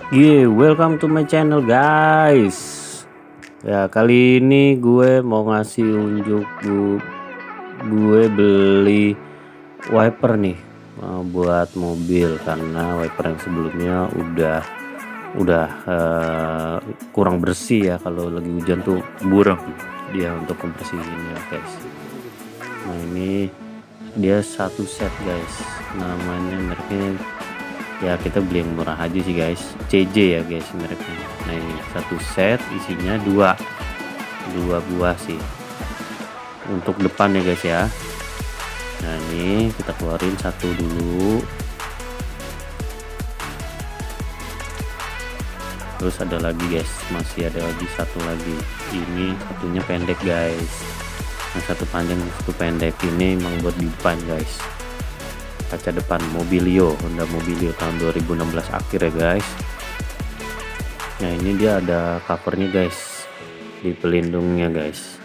Yeah, welcome to my channel guys. Ya, kali ini gue mau ngasih unjuk gue beli wiper nih buat mobil, karena wiper yang sebelumnya udah kurang bersih ya. Kalau lagi hujan tuh burem dia untuk kompresinya guys. Nah, ini dia satu set guys, namanya mereknya ya, kita beli yang murah aja sih guys, CJ ya guys mereknya. Nah, ini satu set isinya dua buah sih untuk depan ya guys ya. Nah, ini kita keluarin satu dulu, terus ada lagi guys, masih ada lagi satu lagi. Ini satunya pendek guys, yang satu panjang satu pendek. Ini emang buat di depan guys, kaca depan Mobilio, Honda Mobilio tahun 2016 akhir ya guys. Nah, ini dia ada covernya guys, di pelindungnya guys,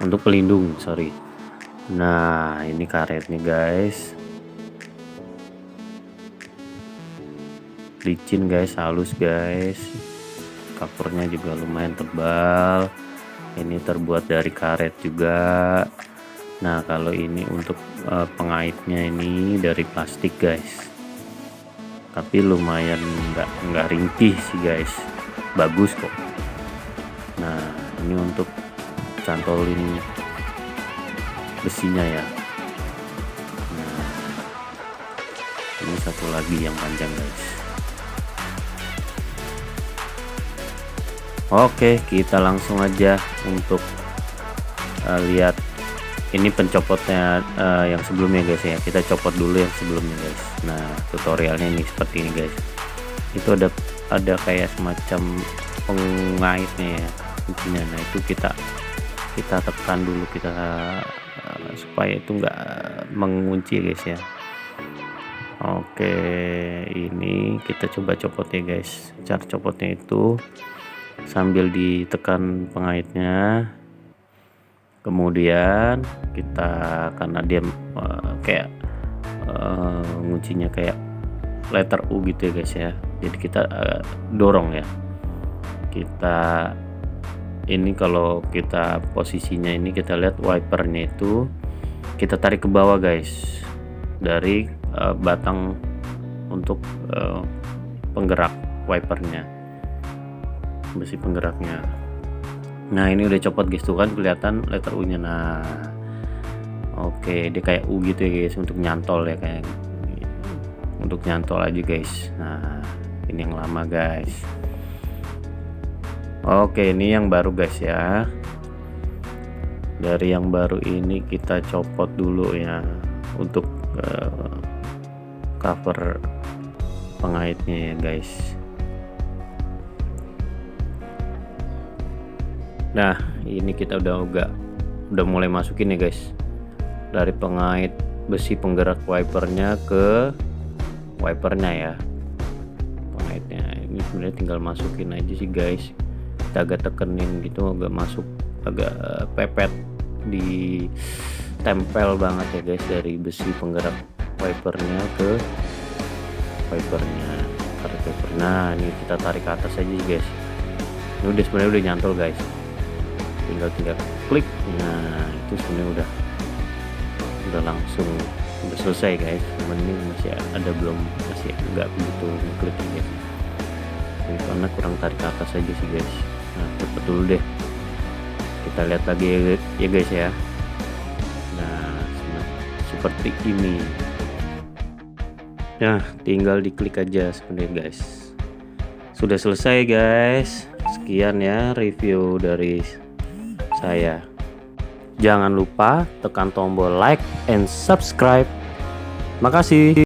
untuk pelindung sorry. Nah, ini karetnya guys, licin guys, halus guys. Covernya juga lumayan tebal, ini terbuat dari karet juga. Nah, kalau ini untuk pengaitnya ini dari plastik guys, tapi lumayan nggak ringkih sih guys, bagus kok. Nah, ini untuk cantolin besinya ya. Nah, ini satu lagi yang panjang guys. Oke, kita langsung aja untuk lihat ini pencopotnya yang sebelumnya guys ya. Kita copot dulu yang sebelumnya guys. Nah, tutorialnya ini seperti ini guys. Itu ada kayak semacam pengaitnya ya kuncinya. Nah, itu kita tekan dulu, kita supaya itu enggak mengunci guys ya. Oke, ini kita coba copot ya guys. Cara copotnya itu sambil ditekan pengaitnya, kemudian kita, karena dia kayak nguncinya kayak letter U gitu ya guys ya, jadi kita dorong ya. Kita ini kalau kita posisinya ini, kita lihat wipernya itu kita tarik ke bawah guys, dari batang untuk penggerak wipernya, besi penggeraknya. Nah, ini udah copot guys, tuh kan kelihatan letter U nya. Nah, oke, dia kayak U gitu ya guys, untuk nyantol ya, kayak untuk nyantol aja guys. Nah, ini yang lama guys. Oke, ini yang baru guys ya. Dari yang baru ini kita copot dulu ya, untuk cover pengaitnya ya guys. Nah, ini kita udah mulai masukin ya guys, dari pengait besi penggerak wipernya ke wipernya ya, pengaitnya. Ini sebenarnya tinggal masukin aja sih guys, kita agak tekenin gitu, agak masuk, agak pepet, di tempel banget ya guys, dari besi penggerak wipernya ke wipernya, tarik wiper. Nah, ini kita tarik ke atas aja guys. Ini udah sebenarnya udah nyantol guys, tinggal klik. Nah, itu sebenarnya udah langsung udah selesai guys. Cuman ini masih nggak begitu klik guys, jadi karena kurang tarik ke atas aja sih guys. Nah, cepet dulu deh, kita lihat lagi ya guys ya. Nah, seperti ini. Nah, tinggal diklik aja sebenarnya guys. Sudah selesai guys. Sekian ya review dari saya. Jangan lupa tekan tombol like and subscribe. Makasih.